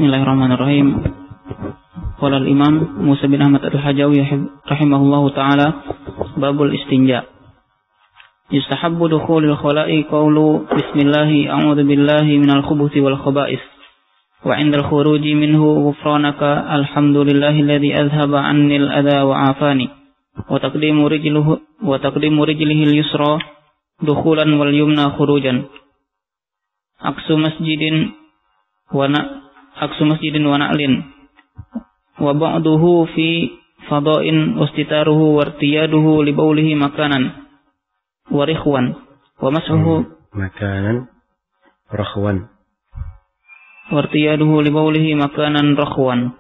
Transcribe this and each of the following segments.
Bismillahirrahmanirrahim. Qala al-Imam Musa bin Ahmad al-Hajawi rahimahullahu ta'ala, babul istinja. Yustahabbu dukhulul khala'i qawlu bismillahi a'udzu billahi minal khubuthi wal khaba'is. Wa 'indal khuruji minhu ghufranaka alhamdulillahi alladhi azhaba 'anni al-adha wa 'afani. Wa taqdimu rijlihi al-yusra dukhulan wal yumna khurujan. Aksu masjidin wa na'lin wa ba'duhu fi fada'in wastitaruhu wartiyaduhu li bawlihi makanan wa rikhwan wa mas'uhu makanan rakhwan wartiyaduhu li bawlihi makanan rakhwan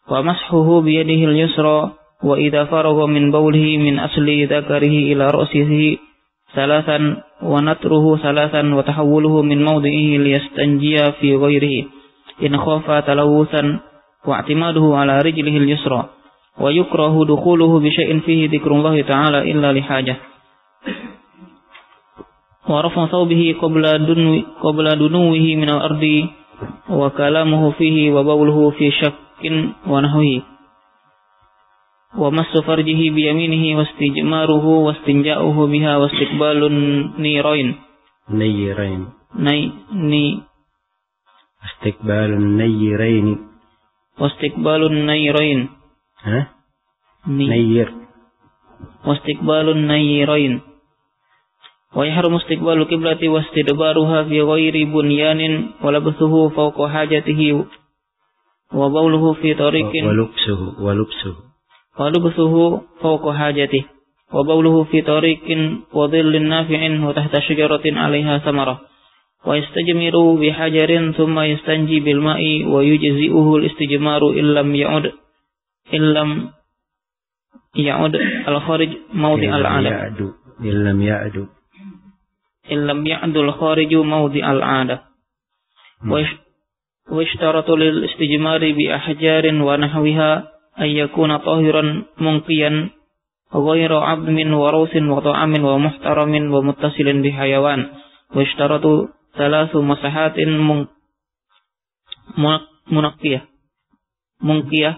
wa mas'uhu bi yadihi al-yusra wa idha faragha min bawlihi min asli dhakarihi ila ra'sihi salasan wa natruhu salasan wa tahawwuluhu min mawdi'ihi liyastanjiya fi ghairihi in khafa talawusan wa i'timaduhu ala rijlihi al-yusra wa yukrahu dukhuluhu bi syai'in fihi dzikrullahi ta'ala illa li hajah wa rafa thawbihi qabla dunuwihi min al-ardi wa kalamuhu fihi wa bawluhu fi shakkin wa nahwihi wa massu farjihi bi yaminihi wastijmaruhu wastinja'uhu biha wastiqbalun nirain istiqbalun nayrain wastiqbalun nayrain wa yahrumu istiqbalu qiblati wastidbaruha fi ghairi bunyanin wa labthuhu fawqa hajatihi wa bawluhu fi tariqin wa lubsuhu fawqa hajatihi wa bawluhu fi tariqin wa dhillin nafi'in wa tahta shajaratin 'alayha samarah wa yastajmiru bi hajarin thumma yastanji bil ma'i wa yujzi'uhu al-istijmaru illam ya'ud al-kharij mawdi' al-'ada illam ya'du al-kharij mawdi' al-'ada wa ishtaratu lil istijmari bi ahjarin wa nahwiha ay yakuna tahiran munqiyan ghayra 'abmin wa rawsin wa ta'amin wa muhtaramin wa muttasilin bi hayawan wa ishtaratu salasu masahatin munqiyah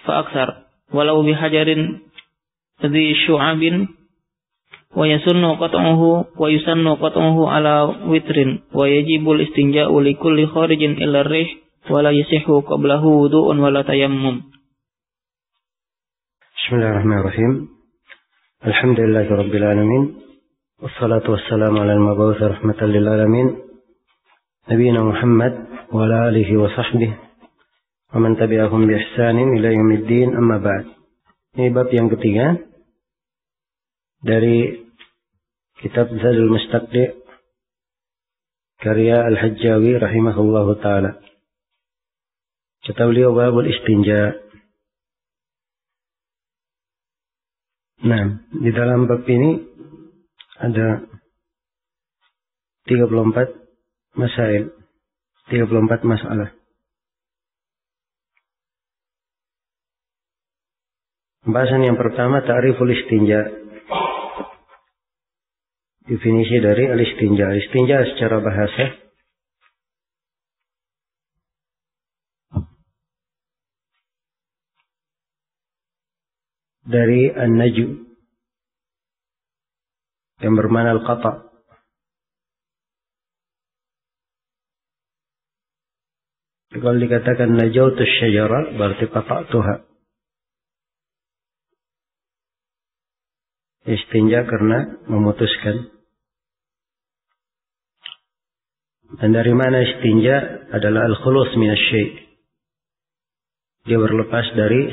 fa aksar walau bihajarin dhi syu'abin wa yusannu qat'uhu ala witrin wa yajibul istinja'u li kulli kharijin illa ar-rih wa la yasihu qablahu wudu'un wa la tayammum. Bismillahirrahmanirrahim. Alhamdulillahi rabbil alamin. Wassalatu wassalamu ala al-mab'uts rahmatan lil alamin nabiyina Muhammad wa ala alihi wa sahbihi wa man tabi'ahum bi ihsanin ila yaumiddin, amma ba'd. Ini bab yang ketiga dari kitab Zadul Mustaqni karya Al-Hajjawi rahimahullahu taala. Kata beliau babul istinja. Nah, di dalam bab ini ada 34 masalah. Pembahasan yang pertama, ta'riful istinja. Definisi dari al-istinja. Istinja secara bahasa dari an-naju yang bermakna al-qata'. Kalau dikatakan najautus syajara berarti qata'tuha. Istinja karena memutuskan. Dan dari mana istinja adalah al-khulus minasyai'. Dia berlepas dari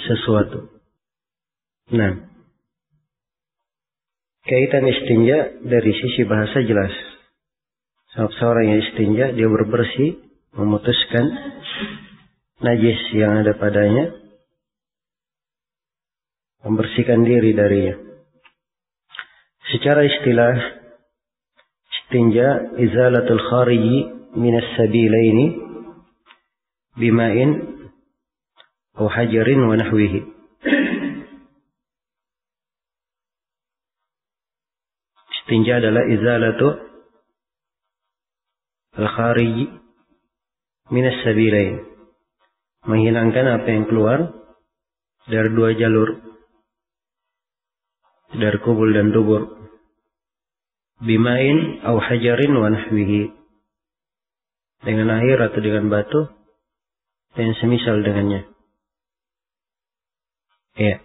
sesuatu. Nah, kaitan istinja dari sisi bahasa jelas. Seorang yang istinja, dia berbersih, memutuskan najis yang ada padanya, membersihkan diri darinya. Secara istilah, istinja izalatul khariji minas sabilaini bima'in aw hajarin wa nahwihi. Istinja adalah izalatu al-kharij minas sabilain, menghilangkan apa yang keluar dari dua jalur, dari kubul dan dubur, bima'in aw hajarin wa nahwihi, dengan air atau dengan batu dan semisal dengannya. Ya.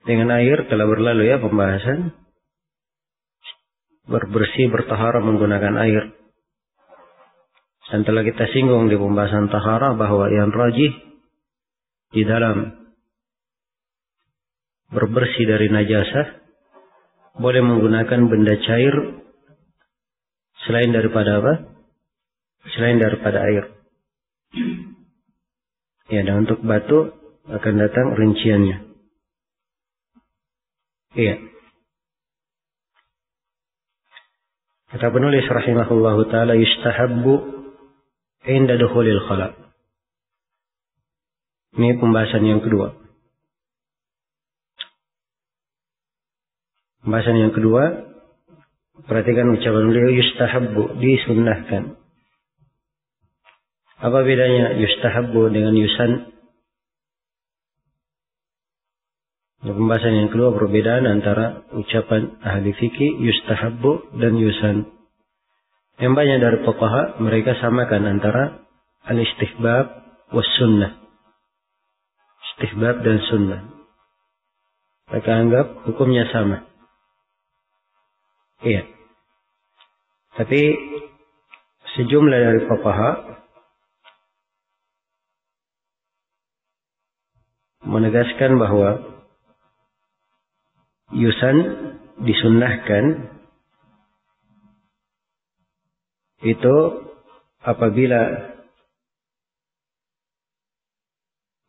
Dengan air telah berlalu ya pembahasan berbersih, bertahara menggunakan air. Dan telah kita singgung di pembahasan tahara bahwa yang rajih di dalam berbersih dari najasah boleh menggunakan benda cair selain daripada apa? Selain daripada air. Ya, dan untuk batu akan datang rinciannya. Iya. Kata penulis rahimahullahu ta'ala, yustahabbu inda dukhulil khala. Ini pembahasan yang kedua. Pembahasan yang kedua, perhatikan ucapan beliau, yustahabbu, disunnahkan. Apa bedanya yustahabbu dengan yusan? Pembahasan yang kedua, perbedaan antara ucapan ahli fikih yustahabbu dan yusan. Yang banyak dari fuqaha mereka samakan antara al-istihbab was sunnah. Istihbab dan sunnah. Mereka anggap hukumnya sama. Iya. Tapi sejumlah dari fuqaha menegaskan bahwa yusan disunnahkan itu apabila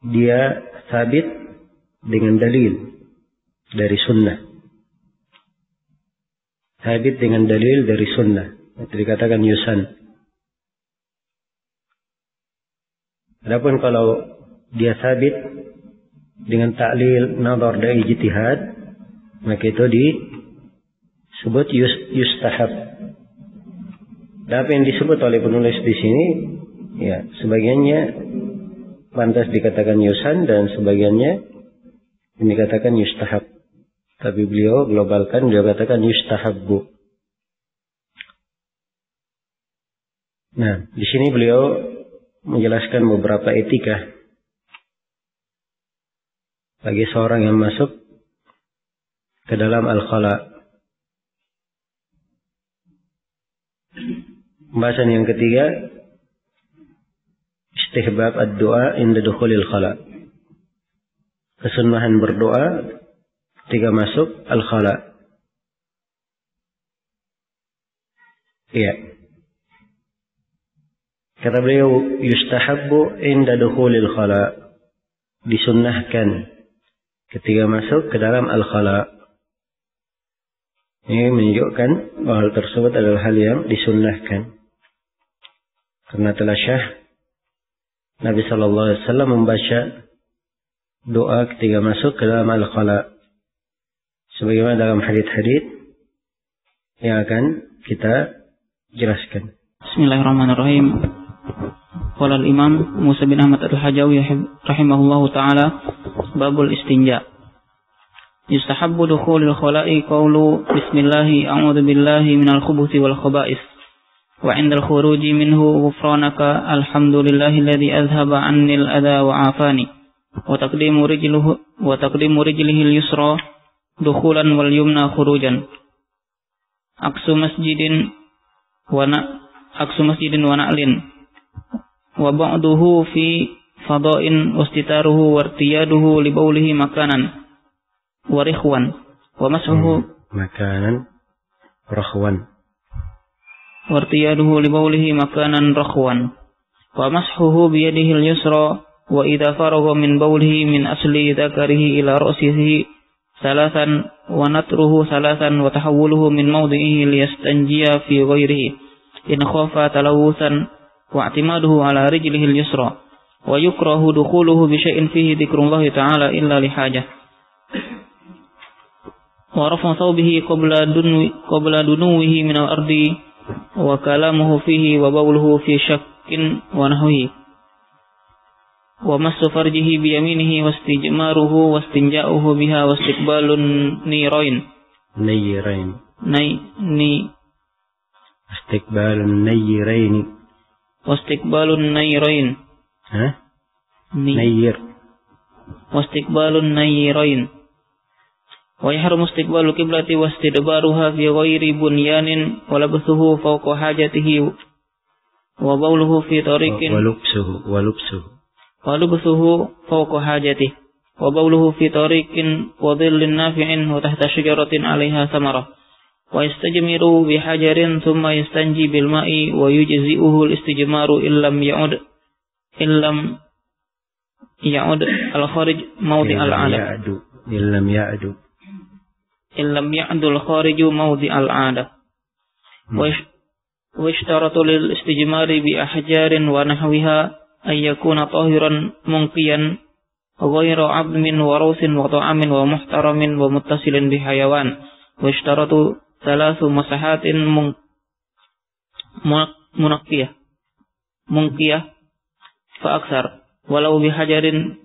dia sabit dengan dalil dari sunnah. Sabit dengan dalil dari sunnah. Itu dikatakan yusan. Adapun kalau dia sabit dengan ta'lil, nazar dan ijtihad, maka itu disebut yustahab. Dan apa yang disebut oleh penulis di sini, ya, sebagiannya pantas dikatakan yusan dan sebagiannya dikatakan yustahab. Tapi beliau globalkan, beliau katakan yustahabbu. Nah, di sini beliau menjelaskan beberapa etika bagi seorang yang masuk ke dalam al-khala. Pembahasan yang ketiga, istihbab ad-du'a inda dukhulil khala. Kesunahan berdoa ketika masuk al-khala. Iya. Kata beliau, yustahabbu inda dukhulil khala. Disunnahkan ketika masuk ke dalam al-khala. Ini menunjukkan bahwa hal tersebut adalah hal yang disunnahkan. Karena telah syah Nabi SAW membaca doa ketika masuk ke dalam al-khala. Sebagaimana dalam hadits-hadits yang akan kita jelaskan. Bismillahirrahmanirrahim. Qala al-Imam Musa bin Ahmad al-Hajawi rahimahullahu ta'ala, babul istinja. Yustahabbu dukhulul khala'i qawlu bismillahi a'udzu billahi minal khubuthi wal khaba'is wa 'indal khuruji minhu ghufranaka alhamdulillahilladzi azhaba 'annil adha wa 'afani wa taqdimu rijlihi al-yusra dukhulan wal yumna khurujan aksu masjidin wa na'lin wa ba'duhu fi fada'in wastitaruhu wartiyaduhu li bawlihi makanan ورخوا ومسحه مكانا رخوا وارتياده لبوله مكانا رخوا ومسحه بيده اليسرى وإذا فرغ من بوله من أصل ذكره إلى رأسه ثلاثا ونطره ثلاثا وتحوله من موضعه ليستنجي في غيره إن خاف تلوثا واعتماده على رجله اليسرى ويكره دخوله بشيء فيه ذكر الله تعالى إلا لحاجة. wa rafa thawbihi qabla dunuwihi min al-ardi wa kalamuhu fihi wa bawluhu fi syakkin wa nahwihi wa massu farjihi bi yaminihi wastijmaruhu wastinja'uhu biha wastiqbalun nirain واستقبال النيرين واستقبال النيرين ويحرم استقبال القبلة واستدبارها في غير بنيان ولبسه فوق حاجته وبوله في طريق ولبسه فوق حاجته وبوله في طريق وظل نافع وتحت شجرة عليها ثمرة ويستجمر بحجر ثم يستنجي بالماء ويجزئه الاستجمار إن لم يعد الخارج موضع العادة واشترط للاستجمار بأحجار ونحوها أن يكون طاهرا منقيا غير عظم وروث وطعام ومحترم ومتصل بحيوان واشترط 3 مسحات منقية فأكثر ولو بحجر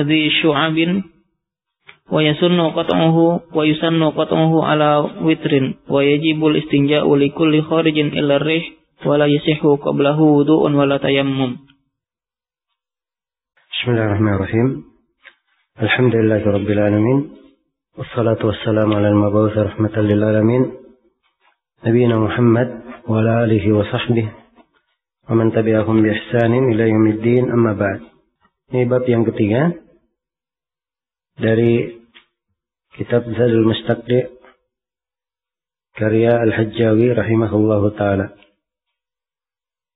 ذي شعب ويسن قطعه على وتر ويجب الاستنجاء لكل خارج إلا الريح ولا يصح قبله وضوء ولا تيمم. بسم الله الرحمن الرحيم. الحمد لله رب العالمين والصلاة والسلام على المبعوث رحمة للعالمين نبينا محمد وعلى آله وصحبه ومن تبعهم بإحسان إلى يوم الدين. أما بعد. Ini bab yang ketiga dari kitab Zadul Mustaqni karya Al-Hajjawi rahimahullahu taala.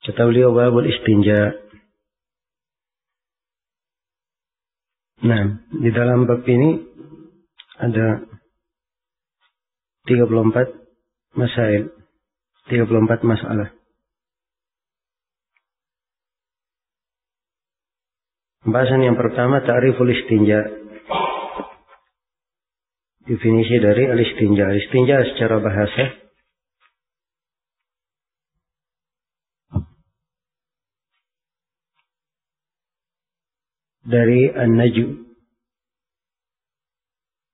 Kata beliau babul istinja. Nah, di dalam bab ini ada 34 masail, 34 masalah. Pembahasan yang pertama, ta'riful istinja. Definisi dari al-istinja. Al-istinja secara bahasa dari an-naju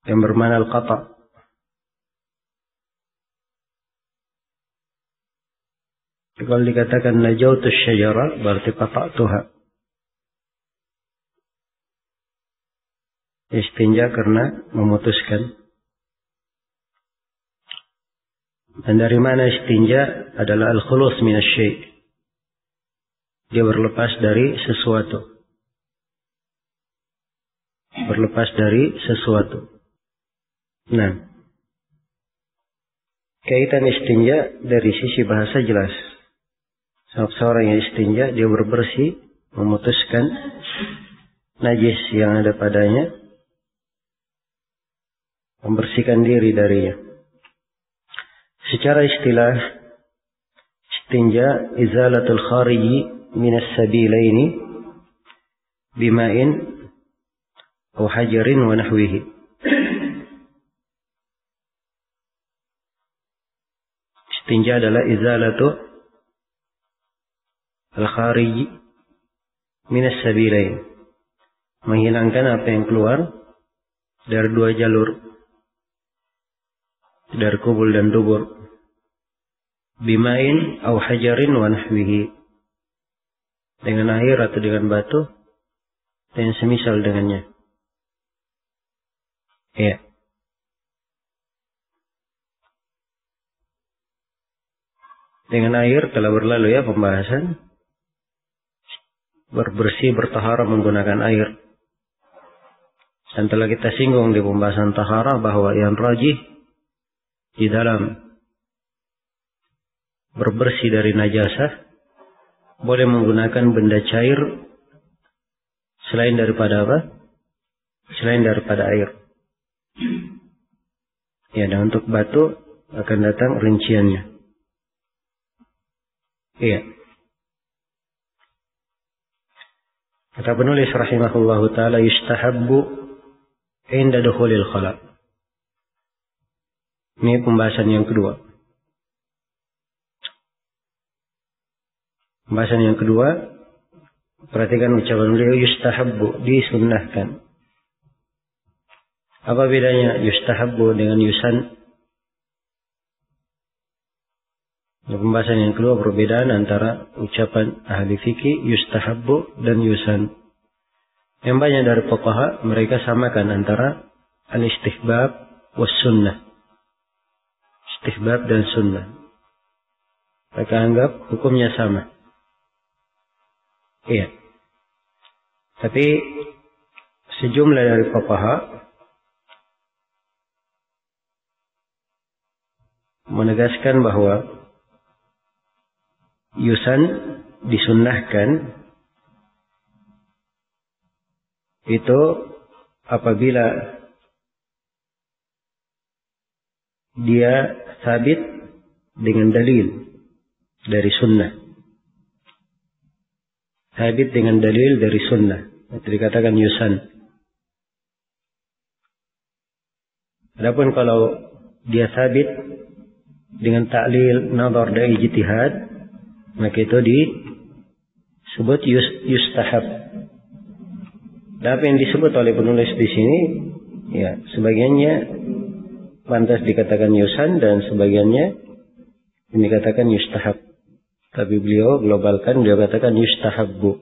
yang bermakna al-qata'. Kalau dikatakan najautus syajara berarti qata'tuha. Istinja karena memutuskan. Dan dari mana istinja adalah al-khulus minasyai'. Dia berlepas dari sesuatu. Berlepas dari sesuatu. Nah, kaitan istinja dari sisi bahasa jelas. Seorang yang istinja, dia berbersih, memutuskan najis yang ada padanya, membersihkan diri darinya. Secara istilah, istinja izalatul khariji minas sabilaini bima'in atau hajarin wa nahwihi. Istinja adalah izalatu al-khariji minas sabilain. Menghilangkan apa yang keluar dari 2 jalur. Dari kubul dan dubur. Bima'in au hajarin wa nahwihi. Dengan air atau dengan batu. Dan semisal dengannya. Ya. Dengan air telah berlalu ya pembahasan. Berbersih, bertahara menggunakan air. Dan telah kita singgung di pembahasan tahara bahwa yang rajih di dalam berbersih dari najasah boleh menggunakan benda cair selain daripada apa? Selain daripada air. Ya, dan untuk batu akan datang rinciannya. Iya. Kata penulis rahimahullahu ta'ala, yustahabbu inda dukhulil khala. Ini pembahasan yang kedua. Pembahasan yang kedua, perhatikan ucapan beliau, yustahabbu, disunnahkan. Apa bedanya yustahabbu dengan yusan? Pembahasan yang kedua, perbedaan antara ucapan ahli fikih yustahabbu dan yusan. Yang banyak dari fuqaha mereka samakan antara al-istihbab was sunnah. Istihbab dan sunnah. Mereka anggap hukumnya sama. Iya. Tapi sejumlah dari fuqaha menegaskan bahwa yusan disunnahkan itu apabila dia sabit dengan dalil dari sunnah. Sabit dengan dalil dari sunnah. Itu dikatakan yusan. Adapun kalau dia sabit dengan ta'lil, nazar dan ijtihad, maka itu disebut yustahab. Dan apa yang disebut oleh penulis di sini, ya, sebagiannya pantas dikatakan yusan dan sebagiannya dikatakan yustahab. Tapi beliau globalkan, beliau katakan yustahabbu.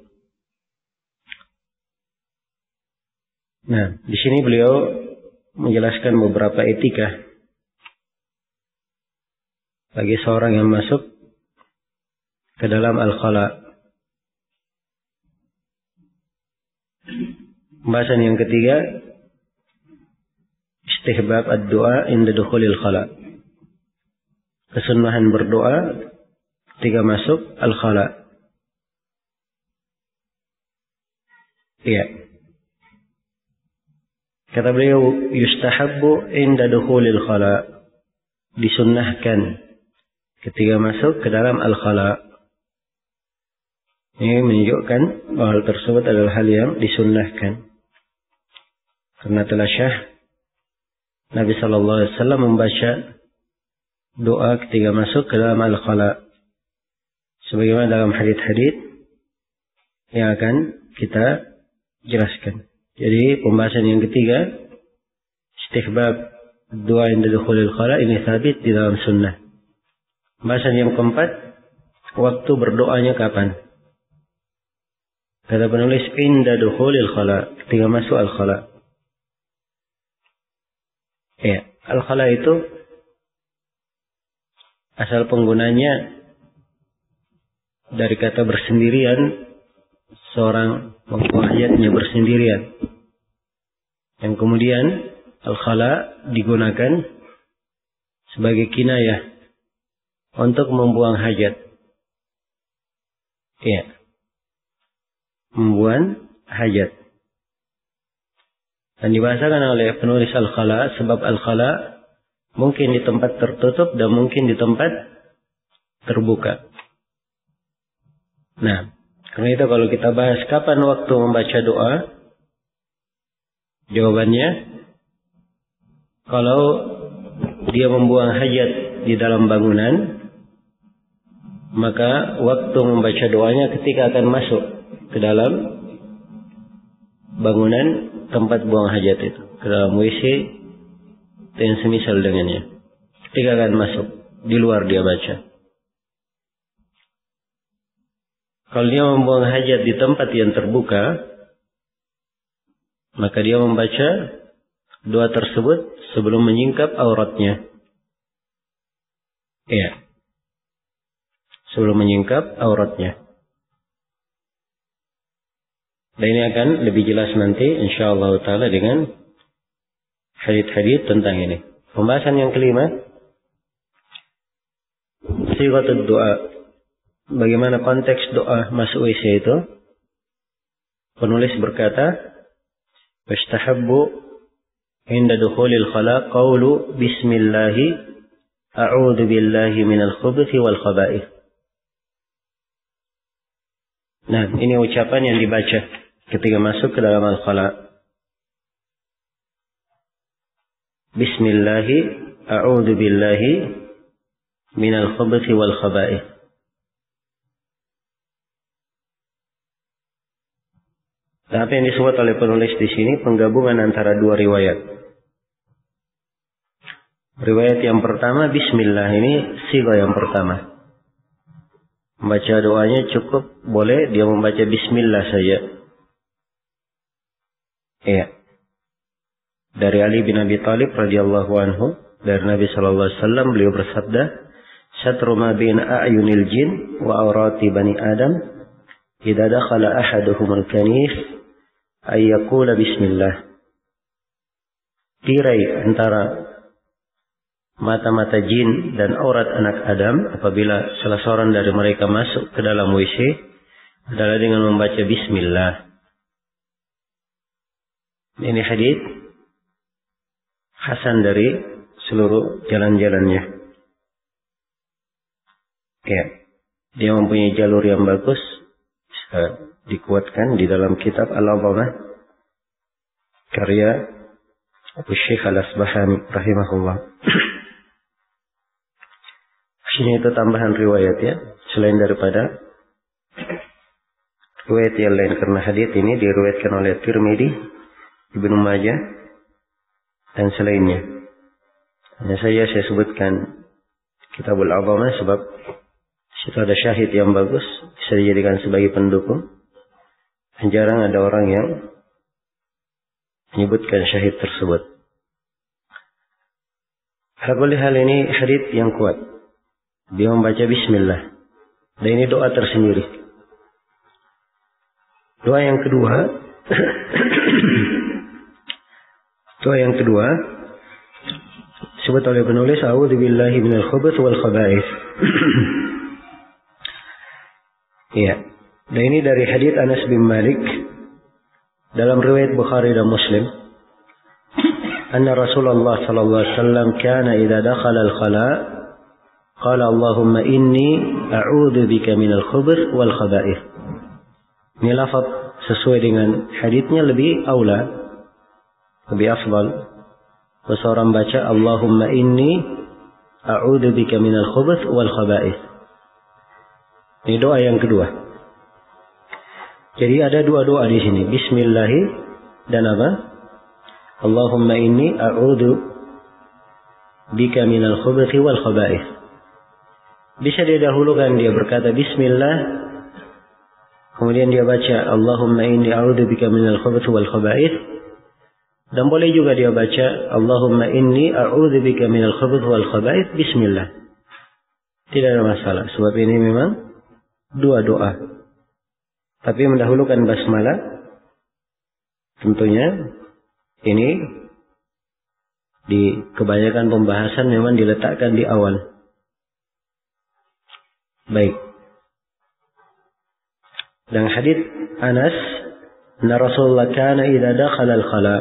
Nah, di sini beliau menjelaskan beberapa etika bagi seorang yang masuk ke dalam al-khala. Pembahasan yang ketiga, istihbab ad-du'a inda dukhulil khala. Kesunnahan berdoa ketika masuk al-khala. Iya. Kata beliau, yustahabbu inda dukhulil khala. Disunnahkan ketika masuk ke dalam al-khala. Ini menunjukkan bahwa hal tersebut adalah hal yang disunnahkan. Karena telah syah Nabi SAW membaca doa ketika masuk ke dalam al-khala. Sebagaimana dalam hadits-hadits yang akan kita jelaskan. Jadi pembahasan yang ketiga, istihbab doa inda dukhulil khala, ini sabit di dalam sunnah. Pembahasan yang keempat, waktu berdoanya kapan? Kata penulis, inda dukhulil khala, ketika masuk al-khala. Ya, al-khala itu asal penggunanya dari kata bersendirian, seorang membuang hajatnya bersendirian. Yang kemudian al-khala digunakan sebagai kinayah untuk membuang hajat. Ya, membuang hajat. Dan dibahasakan oleh penulis al-khala, sebab al-khala mungkin di tempat tertutup dan mungkin di tempat terbuka. Nah, karena itu kalau kita bahas kapan waktu membaca doa, jawabannya, kalau dia membuang hajat di dalam bangunan, maka waktu membaca doanya ketika akan masuk ke dalam bangunan tempat buang hajat itu, ke dalam WC dan semisal dengannya. Ketika akan masuk, di luar dia baca. Kalau dia membuang hajat di tempat yang terbuka, maka dia membaca doa tersebut sebelum menyingkap auratnya. Iya. Sebelum menyingkap auratnya. Dan ini akan lebih jelas nanti insyaallah ta'ala dengan hadits-hadits tentang ini. Pembahasan yang kelima, sighatud doa. Bagaimana konteks doa masuk WC itu? Penulis berkata, "Wastahabbu inda dukhulil khala qawlu bismillah a'udzu billahi minal khubuthi wal khaba'ith." Nah, ini ucapan yang dibaca ketika masuk ke dalam al-khala. Bismillah a'udzu billahi minal khubuthi wal khaba'ith. Apa yang disebut oleh penulis di sini penggabungan antara dua riwayat. Riwayat yang pertama bismillah, ini sighah yang pertama. Membaca doanya cukup boleh dia membaca bismillah saja. Iya. Dari Ali bin Abi Thalib radhiyallahu anhu, dari Nabi sallallahu alaihi wasallam, beliau bersabda, "Syatru ma baina a'yunil jin wa awrati bani Adam, idza dakhala ahaduhumul kanif ay yaqula bismillah." Tirai antara mata-mata jin dan aurat anak Adam apabila salah seorang dari mereka masuk ke dalam WC adalah dengan membaca bismillah. Ini hadis hasan dari seluruh jalan-jalannya. Ya, dia mempunyai jalur yang bagus, bisa dikuatkan di dalam kitab Al-Azamah karya Abu Syekh Al-Asbahani rahimahullah. Sini itu tambahan riwayat ya, selain daripada riwayat yang lain, karena hadis ini diriwayatkan oleh Tirmidzi, Ibnu Majah dan selainnya. Hanya saya sebutkan Kitabul Azamah sebab situ ada syahid yang bagus, bisa dijadikan sebagai pendukung. Dan jarang ada orang yang menyebutkan syahid tersebut. Ala hal ini hadis yang kuat. Dia membaca bismillah. Dan ini doa tersendiri. Doa yang kedua doa yang kedua disebut oleh penulis, a'udzu billahi minal khubuthi wal khaba'ith. Iya. Dan ini dari hadis Anas bin Malik dalam riwayat Bukhari dan Muslim. Anna Rasulullah sallallahu alaihi wasallam kana idza dakhala al-khala' qala Allahumma inni a'udzu bika minal khubuthi wal khaba'ith. Ini lafaz sesuai dengan hadisnya lebih aula, lebih afdal. Seorang baca Allahumma inni a'udzu bika minal khubuthi wal khaba'ith. Ini doa yang kedua. Jadi ada dua doa di sini, bismillah dan apa? Allahumma inni a'udzu bika minal khubuthi wal khaba'ith. Bisa didahulukan dia berkata bismillah, kemudian dia baca Allahumma inni a'udzu bika minal khubuthi wal khaba'ith. Dan boleh juga dia baca Allahumma inni a'udzu bika minal khubuthi wal khaba'ith bismillah. Tidak ada masalah, sebab ini memang dua doa. Tapi mendahulukan basmalah tentunya ini di kebanyakan pembahasan memang diletakkan di awal. Baik. Dan hadis Anas, "Anna Rasulullah kana idza dakhala al-khala."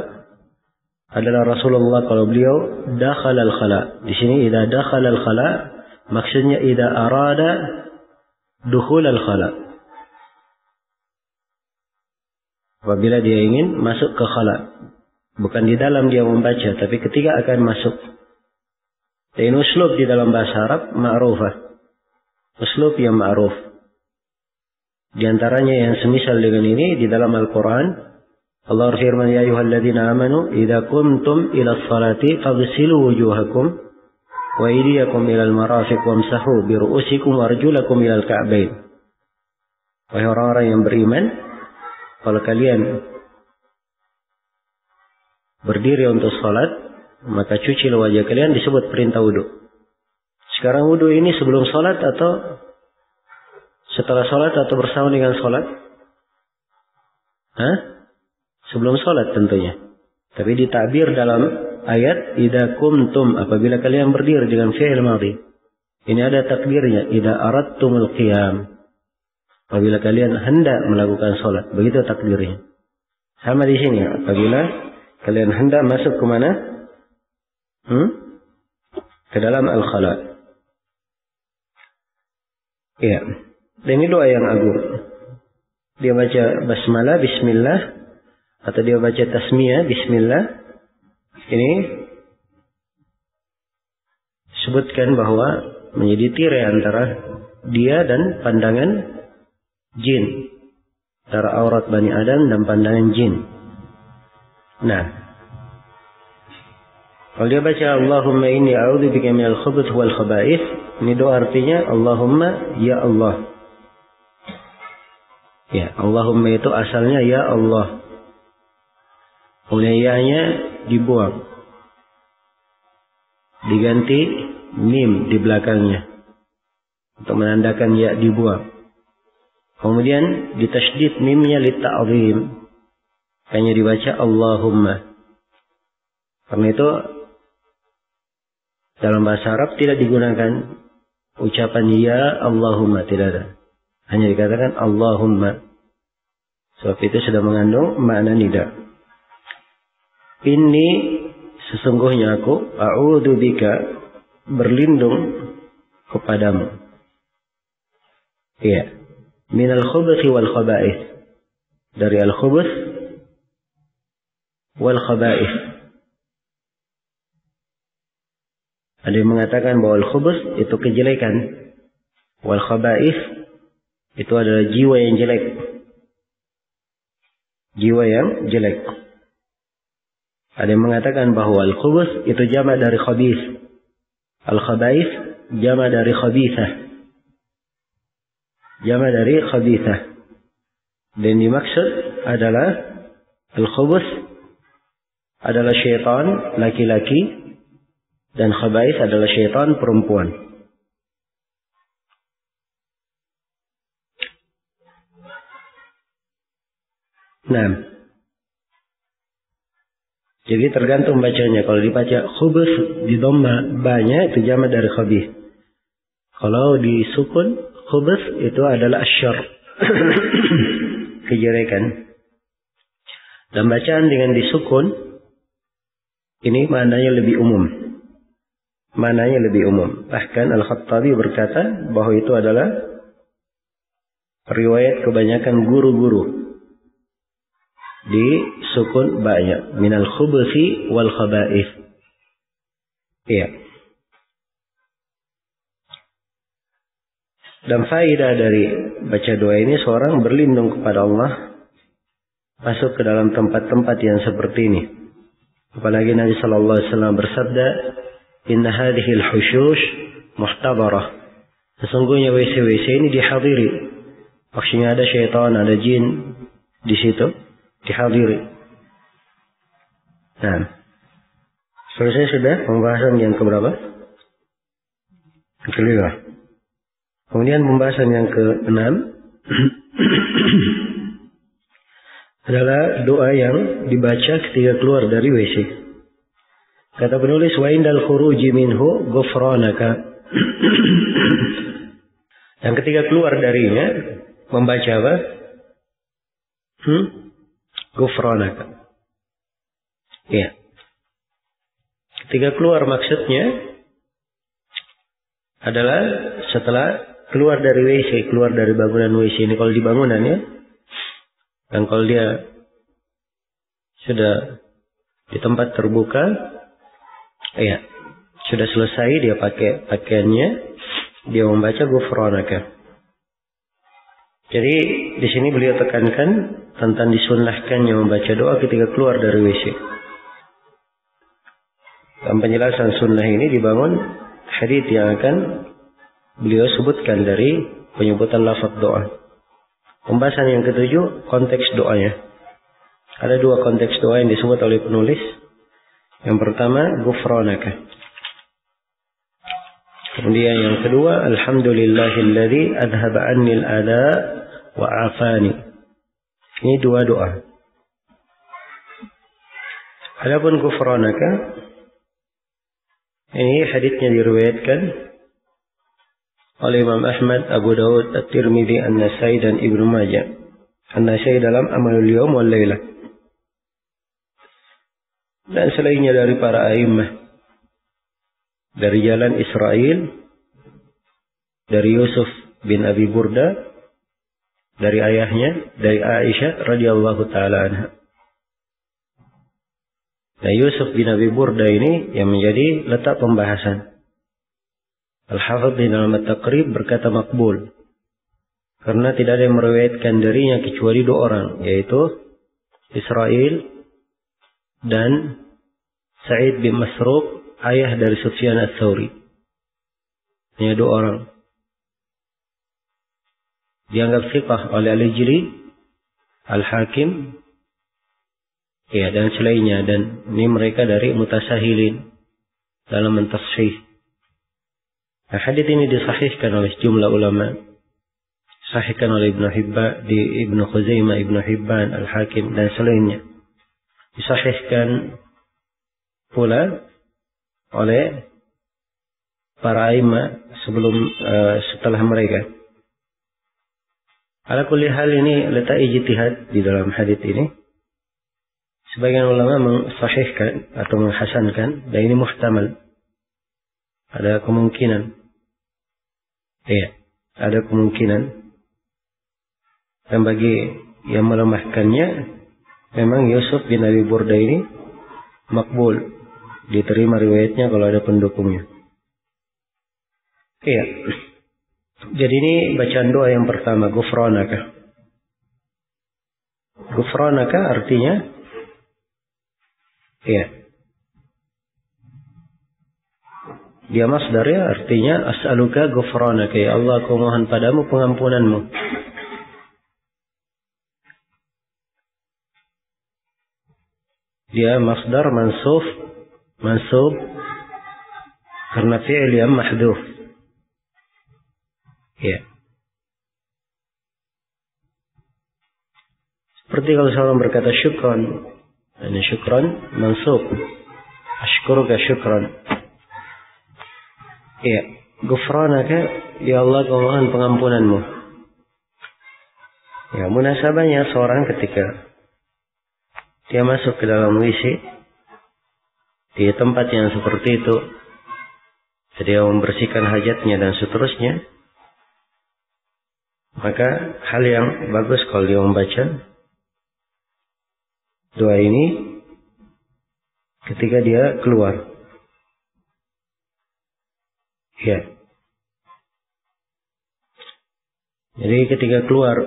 Adalah Rasulullah kalau beliau dakhala al-khala. Di sini idza dakhala al-khala maksudnya idza arada dukhul al-khala. Apabila dia ingin masuk ke khala, bukan di dalam dia membaca, tapi ketika akan masuk. Dan uslub di dalam bahasa Arab ma'rufah, uslub yang ma'ruf. Di antaranya yang semisal dengan ini di dalam Al-Quran, Allah berfirman, ya ayyuhalladzina amanu idza qumtum ila sholati faghsilu wujuhakum wa aydiyakum ila al-marafiq wamsahu bi ru'usikum warjulakum ila al-ka'bain. Wahai orang-orang yang beriman, kalau kalian berdiri untuk salat, maka cucilah wajah kalian, disebut perintah wudu. Sekarang wudu ini sebelum salat atau setelah salat atau bersama dengan salat? Sebelum salat tentunya. Tapi ditakbir dalam ayat idza kumtum, apabila kalian berdiri dengan fi'il madhi. Ini ada takbirnya, idza aradtumul qiyam. Apabila kalian hendak melakukan salat, begitu takbirnya. Sama di sini, apabila kalian hendak masuk ke mana? Ke dalam al-khala. Ya. Dan ini doa yang agung. Dia baca basmalah, bismillah, atau dia baca tasmiyah, bismillah. Ini sebutkan bahwa menjadi tirai antara dia dan pandangan jin, antara aurat Bani Adam dan pandangan jin. Nah, kalau dia baca Allahumma inni a'udzubika minal khubuth wal khaba'ith, ini doa artinya Allahumma ya Allah. Ya, Allahumma itu asalnya ya Allah. Kemudian ya-nya dibuang, diganti mim di belakangnya untuk menandakan ya dibuang. Kemudian ditasydid mimnya litta'zim, hanya dibaca Allahumma. Karena itu dalam bahasa Arab tidak digunakan ucapan ya Allahumma, tidak ada. Hanya dikatakan Allahumma. Sebab itu sudah mengandung makna nida. Ini sesungguhnya aku a'udzu bika, berlindung kepadamu. Iya. Minal khubuthi wal khaba'ith, dari al khubuth wal khaba'ith. Ada yang mengatakan bahwa al khubuth itu kejelekan, wal khaba'ith itu adalah jiwa yang jelek. Jiwa yang jelek. Ada yang mengatakan bahwa al khubuth itu jamak dari khabith, al khaba'ith jamak dari khabithah, jamak dari khabithah. Dan dimaksud adalah al khubuth adalah syaitan laki-laki dan khaba'ith adalah syaitan perempuan. Nah, jadi tergantung bacanya. Kalau dibaca khubuth di dhamma banyak, itu jamak dari khabith. Kalau disukun khubuth itu adalah asyar, kejelekan. Dan bacaan dengan disukun ini maknanya lebih umum. Maknanya lebih umum. Bahkan Al-Khattabi berkata bahwa itu adalah riwayat kebanyakan guru-guru. Disukun banyak. Minal khubuthi wal khaba'ith. Iya. Dan faedah dari baca doa ini, seorang berlindung kepada Allah masuk ke dalam tempat-tempat yang seperti ini. Apalagi Nabi sallallahu alaihi wasallam bersabda, "Inna hadhil hushush muhtadarah." Sesungguhnya WC-WC ini dihadiri. Maksudnya ada syaitan, ada jin di situ, dihadiri. Nah, selesai sudah pembahasan yang keberapa? Yang kelima. Kemudian pembahasan yang ke-6 adalah doa yang dibaca ketika keluar dari WC. Kata penulis, wa indal khuruji minhu ghufranaka. Dan ketika keluar darinya membaca apa? Ghufranaka. Ya. Ketika keluar maksudnya adalah setelah keluar dari WC, keluar dari bangunan WC ini. Kalau di bangunan ya, dan kalau dia sudah di tempat terbuka, ya sudah selesai dia pakai pakaiannya, dia membaca ghufranaka. Jadi di sini beliau tekankan tentang disunnahkannya membaca doa ketika keluar dari WC. Dan penjelasan sunnah ini dibangun hadits yang akan beliau sebutkan dari penyebutan lafaz doa. Pembahasan yang ketujuh, konteks doanya. Ada dua konteks doa yang disebut oleh penulis. Yang pertama, ghufranaka. Kemudian yang kedua, alhamdulillahilladzi adhaba annil ada wa afani. Ini dua doa. Adapun ghufranaka, ini haditsnya diriwayatkan oleh Imam Ahmad, Abu Dawud, At-Tirmidzi, An-Nasai dan Ibnu Majah. An-Nasai dalam Amalul Yawm wal Lailah. Dan selainnya dari para a'immah. Dari jalan Israel, dari Yusuf bin Abi Burda, dari ayahnya, dari Aisyah radhiyallahu taala anha. Nah, Yusuf bin Abi Burda ini yang menjadi letak pembahasan. Al-Hafidh di dalam At-Taqrib berkata makbul. Karena tidak ada yang meriwayatkan darinya kecuali dua orang, yaitu Israel dan Sa'id bin Masruq, ayah dari Sufyan Ats-Tsauri. Hanya dua orang. Dianggap thiqah oleh Al-Ijli, Al-Hakim, ya, dan selainnya. Dan ini mereka dari mutasahilin dalam mentashih. Nah, hadits ini disahihkan oleh sejumlah ulama. Disahihkan oleh Ibnu Hibban, di Ibnu Khuzaimah, Ibnu Hibban, Al-Hakim, dan selainnya. Disahihkan pula oleh para imam setelah mereka. Ala kulli hal, ini letak ijtihad di dalam hadits ini. Sebagian ulama mensahihkan atau menghasankan, dan ini muhtamal. Ada kemungkinan. Iya, ada kemungkinan. Dan bagi yang melemahkannya, memang Yusuf bin Abi Burda ini makbul, diterima riwayatnya kalau ada pendukungnya. Iya. Jadi ini bacaan doa yang pertama, Ghufranaka. Ghufranaka artinya, iya, dia masdarnya artinya as'aluka ghufranaka, ya Allah, aku mohon padamu pengampunanmu. Dia masdar mansub karena fi'il yang mahdhuf. Ya. Seperti kalau seorang berkata syukran, ini syukran mansub. Ashkuruka syukran. Ya, ghufranaka, ya Allah, aku mohon pengampunanmu. Ya, munasabahnya seorang ketika dia masuk ke dalam WC di tempat yang seperti itu, dia membersihkan hajatnya dan seterusnya, maka hal yang bagus kalau dia membaca doa ini ketika dia keluar. Ya. Jadi ketika keluar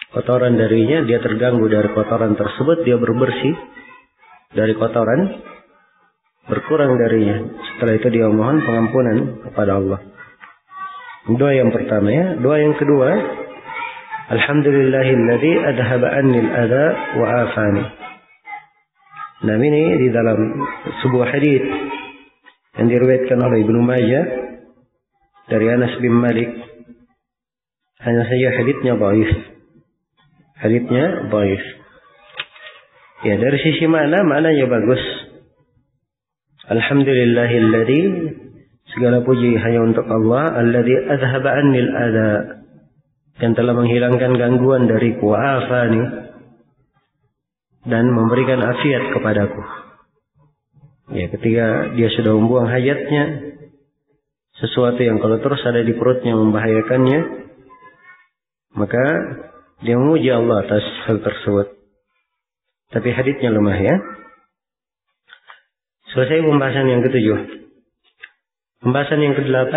kotoran darinya, dia terganggu dari kotoran tersebut, dia berbersih dari kotoran, berkurang darinya. Setelah itu dia mohon pengampunan kepada Allah. Doa yang pertama, ya. Doa yang kedua, Alhamdulillahilladzi adhaba anni al-adha wa afani. Nah, ini di dalam sebuah hadis yang diriwayatkan oleh Ibnu Majah dari Anas bin Malik. Hanya saja haditsnya dhaif. Haditsnya dhaif. Ya, dari sisi maknanya bagus. Alhamdulillahilladzi, segala puji hanya untuk Allah, alladzi adhaba anni al-adha, yang telah menghilangkan gangguan dariku, wa afani, dan memberikan afiat kepadaku. Ya, ketika dia sudah membuang hajatnya, sesuatu yang kalau terus ada di perutnya membahayakannya, maka dia memuji Allah atas hal tersebut. Tapi haditsnya lemah, ya. Selesai pembahasan yang ke-7. Pembahasan yang ke-8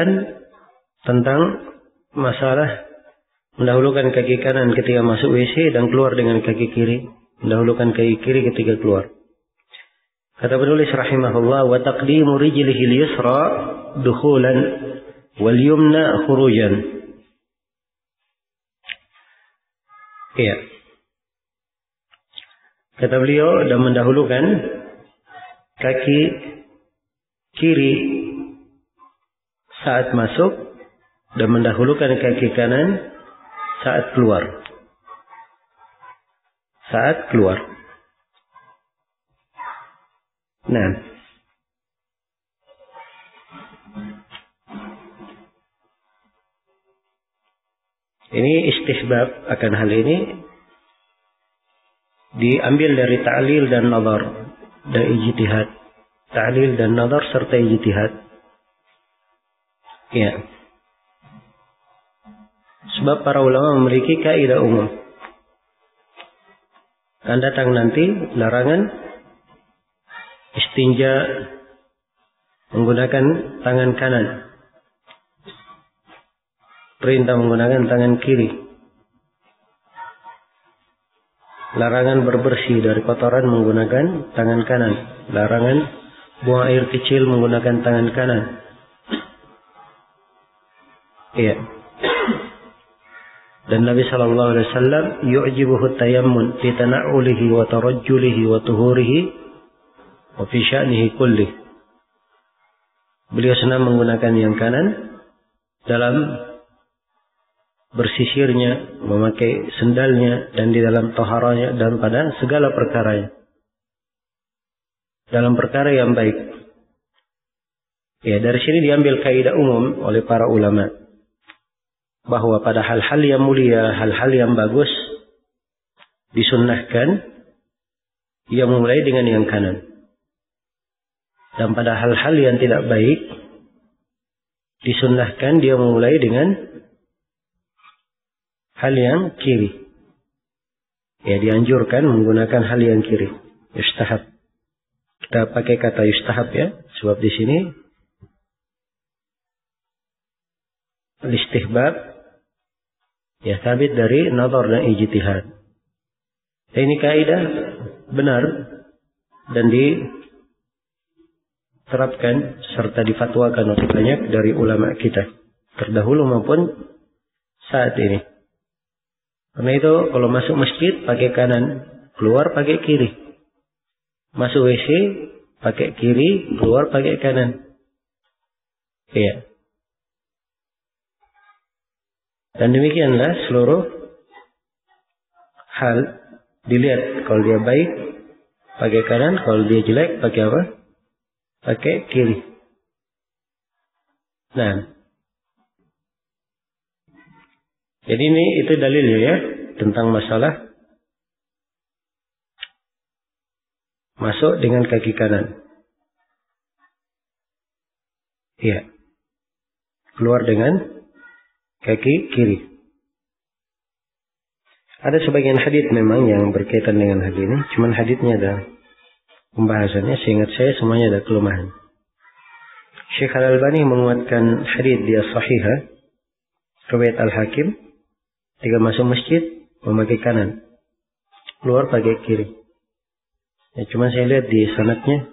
tentang masalah mendahulukan kaki kanan ketika masuk WC dan keluar dengan kaki kiri. Mendahulukan kaki kiri ketika keluar. Kata penulis rahimahullah, wa taqdimu rijlihil yusra dukhulan wal yumna khurujan. Iya. Kata beliau, dan mendahulukan kaki kiri saat masuk dan mendahulukan kaki kanan saat keluar. Saat keluar. Nah, ini istihbab akan hal ini diambil dari ta'lil dan nazar dan ijtihad. Ta'lil dan nazar serta ijtihad. Ya. Sebab para ulama memiliki kaidah umum. Akan datang nanti larangan istinja menggunakan tangan kanan. Perintah menggunakan tangan kiri. Larangan berbersih dari kotoran menggunakan tangan kanan. Larangan buang air kecil menggunakan tangan kanan. Iya. Dan Nabi sallallahu alaihi wasallam yu'jibuhu tayammun fi tana'ulihi wa tarajjulihi wa tuhurihi wa fi sya'nihi kullih. Beliau senang menggunakan yang kanan dalam bersisirnya, memakai sendalnya, dan di dalam taharanya, dan pada segala perkaranya. Dalam perkara yang baik. Ya, dari sini diambil kaidah umum oleh para ulama bahwa pada hal-hal yang mulia, hal-hal yang bagus disunnahkan ia memulai dengan yang kanan. Dan pada hal-hal yang tidak baik disunnahkan dia memulai dengan hal yang kiri. Ya, dianjurkan menggunakan hal yang kiri. Yustahab. Kita pakai kata yustahab ya, sebab di sini istihbab ya sabit dari nazar dan ijtihad. Ini kaidah benar dan diterapkan serta difatwakan oleh banyak dari ulama kita terdahulu maupun saat ini. Karena itu kalau masuk masjid pakai kanan, keluar pakai kiri. Masuk WC pakai kiri, keluar pakai kanan. Iya. Dan demikianlah seluruh hal dilihat. Kalau dia baik pakai kanan, kalau dia jelek pakai apa? Pakai kiri. Nah, jadi itu dalilnya ya tentang masalah masuk dengan kaki kanan. Iya. Keluar dengan kaki kiri. Ada sebagian hadits memang yang berkaitan dengan hal ini, cuman haditsnya ada pembahasannya, seingat saya semuanya ada kelemahan. Syekh Al-Albani menguatkan hadits di As-Sahihah riwayat Al-Hakim. Jika masuk masjid memakai kanan, keluar pakai kiri. Ya, cuma saya lihat di sanadnya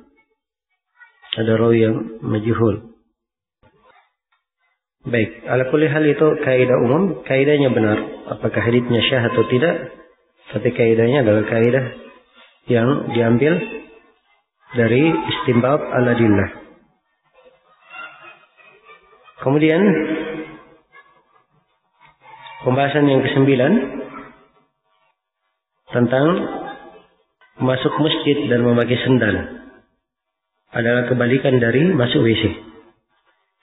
ada rawi yang majhul. Baik, ala kulli hal itu kaidah umum, kaidahnya benar. Apakah haditsnya syah atau tidak? Tapi kaidahnya adalah kaidah yang diambil dari istinbat al-adillah. Kemudian pembahasan yang ke-9 tentang masuk masjid dan memakai sendal adalah kebalikan dari masuk WC.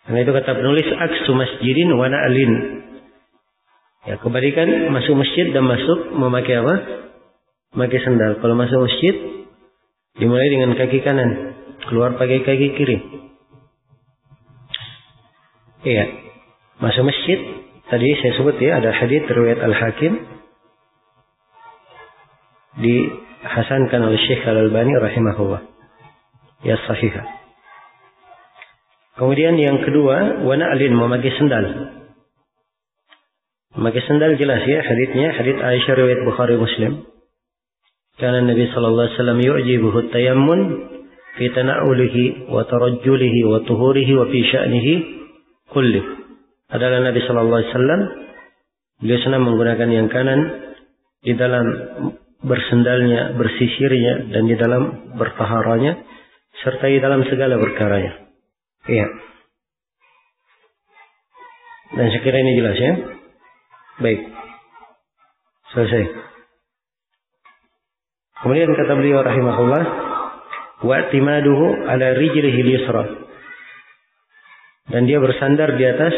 Karena itu kata penulis aksu masjidin wa na'lin. Ya, kebalikan masuk masjid dan masuk memakai apa? Memakai sendal. Kalau masuk masjid dimulai dengan kaki kanan, keluar pakai kaki kiri. Iya. Masuk masjid tadi saya sebut ya, ada hadits riwayat Al-Hakim dihasankan oleh Syekh Al-Albani rahimahullah. Ya sahihah. Kemudian yang kedua, wa na'lin, memakai sendal. Memakai sendal jelas ya haditsnya, hadits Aisyah riwayat Bukhari Muslim. Karena Nabi sallallahu alaihi wasallam yu'jibuhu tayammun fi tana'ulihi wa tarajjulihi wa tuhurihi wa fi sya'nihi kulli. Adalah Nabi sallallahu alaihi wasallam beliau senang menggunakan yang kanan di dalam bersendalnya, bersisirnya, dan di dalam bertaharanya serta di dalam segala perkaranya. Iya. Dan sekiranya ini jelas ya. Baik. Selesai. Kemudian kata beliau rahimahullah, wa i'timaduhu ala rijlihi al-yusra. Dan dia bersandar di atas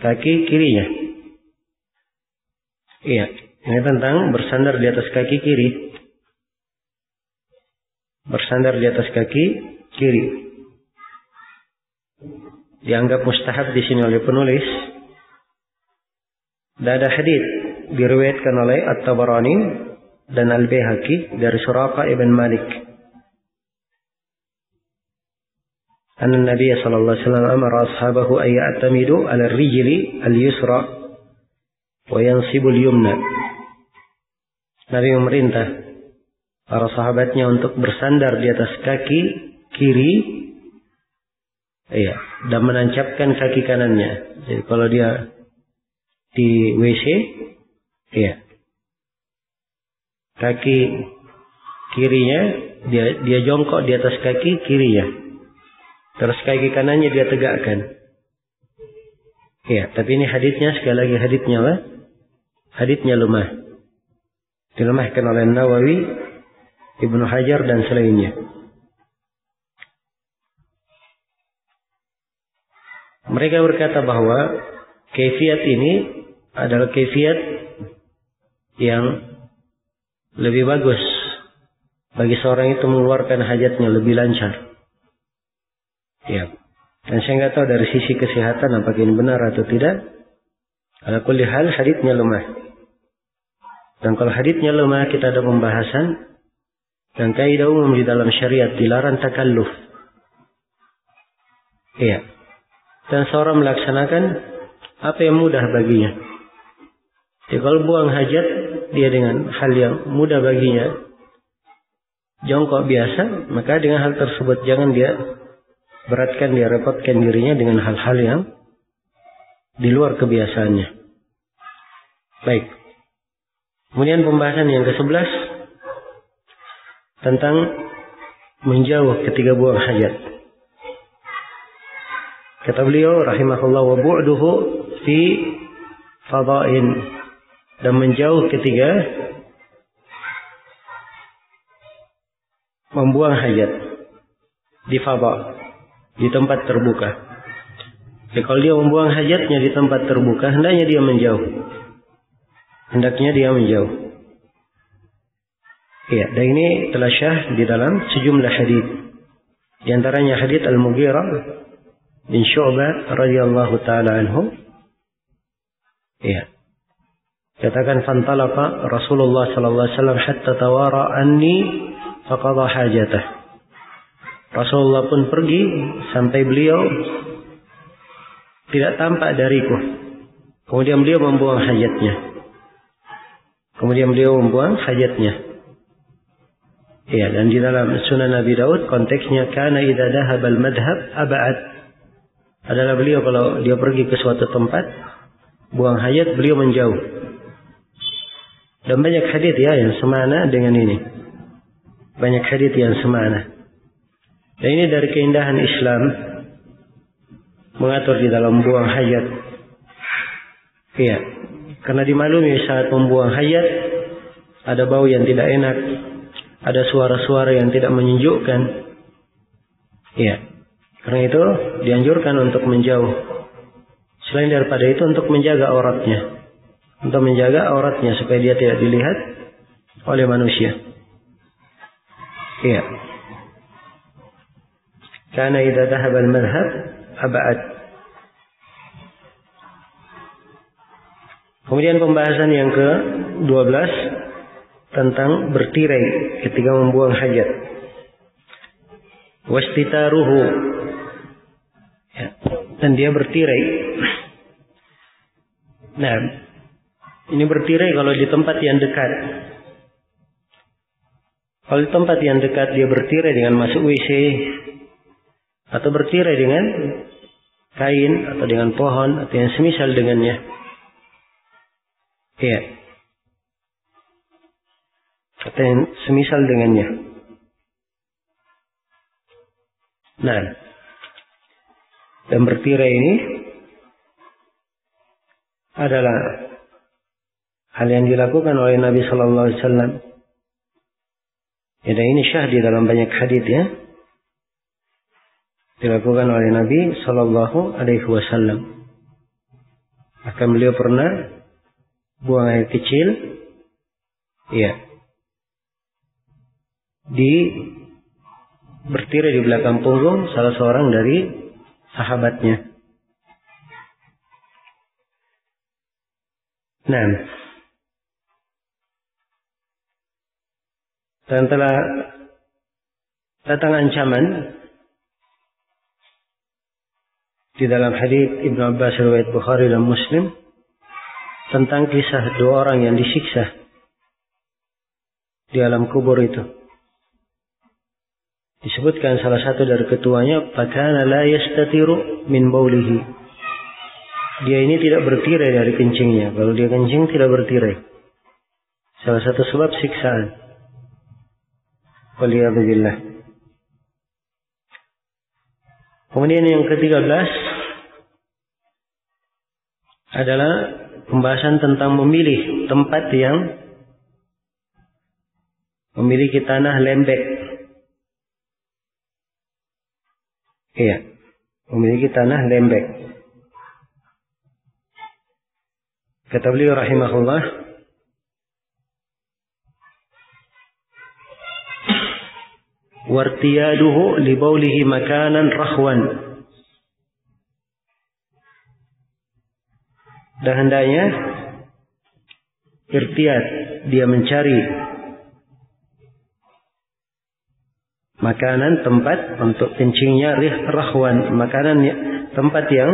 kaki kirinya. Iya, ini tentang bersandar di atas kaki kiri. Bersandar di atas kaki kiri. Dianggap mustahab di sini oleh penulis. Dan ada hadits diriwayatkan oleh At-Tabarani dan Al-Baihaqi dari Suraqa ibn Malik. anna Nabi sallallahu alaihi wasallam amara ashabahu ay ya'tamidu 'ala ar-rijli al-yusra wa yansibu al-yumna. Nabi memerintah para sahabatnya untuk bersandar di atas kaki kiri, dan menancapkan kaki kanannya. Jadi kalau dia di WC, kaki kirinya dia jongkok di atas kaki kirinya. Terus kaki kanannya dia tegakkan. Tapi ini haditsnya sekali lagi haditsnya apa? Haditsnya lemah. Dilemahkan oleh Nawawi, Ibnu Hajar dan selainnya. Mereka berkata bahwa kaifiat ini adalah kaifiat yang lebih bagus bagi seorang itu mengeluarkan hajatnya lebih lancar. Dan saya nggak tahu dari sisi kesehatan apakah ini benar atau tidak. Ala kulli hal haditsnya lemah. Dan kalau haditsnya lemah, kita ada pembahasan dan kaidah umum di dalam syariat dilarang takalluf. Dan seorang melaksanakan apa yang mudah baginya. Jadi kalau buang hajat, dia dengan hal yang mudah baginya, jongkok biasa, maka dengan hal tersebut jangan dia beratkan, dia repotkan dirinya dengan hal-hal yang di luar kebiasaannya. Baik. Kemudian pembahasan yang ke-11 tentang menjauh ketika buang hajat. Kata beliau rahimahullah, wa bu'duhu fi fada'in, dan menjauh ketika membuang hajat di fada', di tempat terbuka. Jadi kalau dia membuang hajatnya di tempat terbuka, hendaknya dia menjauh. Dan ini telah syah di dalam sejumlah hadits. Di antaranya hadits Al-Mughirah bin Syu'bah radhiyallahu taala anhu. Katakan fantalaqa Rasulullah sallallahu alaihi wasallam hatta tawara anni faqada hajatah. Rasulullah pun pergi sampai beliau tidak tampak dariku. Kemudian beliau membuang hajatnya. Dan di dalam Sunan Abi Daud konteksnya kana idza dhahaba al-madhhab ab'ad. Adalah beliau kalau dia pergi ke suatu tempat buang hajat, beliau menjauh. Dan banyak hadits yang semana dengan ini. Dan ini dari keindahan Islam mengatur di dalam buang hajat. Karena dimaklumi saat membuang hajat ada bau yang tidak enak, ada suara-suara yang tidak menyejukkan. Karena itu dianjurkan untuk menjauh. Selain daripada itu untuk menjaga auratnya. Supaya dia tidak dilihat oleh manusia. Karena idza dhahaba al-madhhab ab'ad. Kemudian pembahasan yang ke-12 tentang bertirai ketika membuang hajat. Wastitaruhu. Dan dia bertirai. Nah, ini bertirai kalau di tempat yang dekat. Kalau di tempat yang dekat dia bertirai dengan masuk WC, atau bertirai dengan kain atau dengan pohon atau yang semisal dengannya. Atau yang semisal dengannya. Nah, dan bertirai ini adalah hal yang dilakukan oleh Nabi sallallahu alaihi wasallam. Dan ini syah di dalam banyak hadits dilakukan oleh Nabi sallallahu alaihi wasallam. Bahkan beliau pernah buang air kecil bertirai di belakang punggung salah seorang dari sahabatnya. Nah, dan telah datang ancaman di dalam hadits Ibnu Abbas riwayat Bukhari dan Muslim tentang kisah dua orang yang disiksa di alam kubur itu. Disebutkan salah satu dari ketuanya, fakana la yastatiru min baulihi. Dia ini tidak bertirai dari kencingnya. Kalau dia kencing tidak bertirai. Salah satu sebab siksaan. Waliyadzubillah. Kemudian yang ke-13 adalah pembahasan tentang memilih tempat yang memiliki tanah lembek. Iya, memiliki tanah lembek. Kata beliau rahimahullah, wartiyaduhu li baulihi makanan rakhwan. Dan hendaknya irtiyad, dia mencari makanan, tempat untuk kencingnya, rakhwan, makanan tempat yang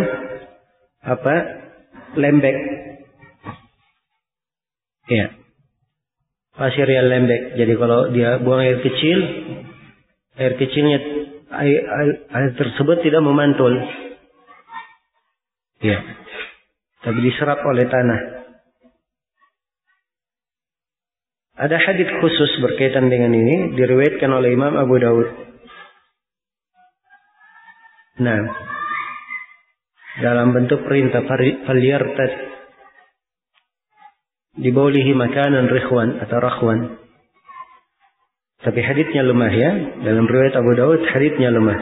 lembek. Ya, pasir yang lembek. Jadi kalau dia buang air kecilnya air tersebut tidak memantul. Ya, tapi diserap oleh tanah. Ada hadits khusus berkaitan dengan ini diriwayatkan oleh Imam Abu Daud. Nah, dalam bentuk perintah falyartad di baulihi makanan rakhwan. Tapi haditsnya lemah ya. Dalam riwayat Abu Daud haditsnya lemah.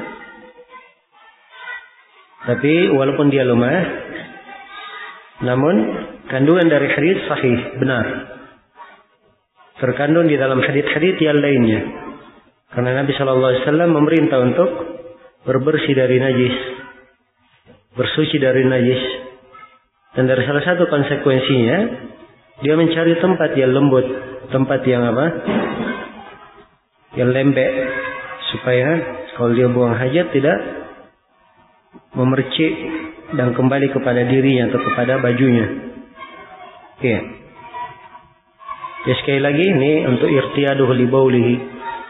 Tapi walaupun dia lemah, namun kandungan dari hadits sahih, benar. Terkandung di dalam hadits-hadits yang lainnya. Karena Nabi SAW memerintah untuk berbersih dari najis, bersuci dari najis. Dan dari salah satu konsekuensinya, dia mencari tempat yang lembut, tempat yang yang lembek, supaya kalau dia buang hajat tidak memercik dan kembali kepada dirinya atau kepada bajunya. Oke. Ya, sekali lagi ini untuk irtiyaduhu li baulihi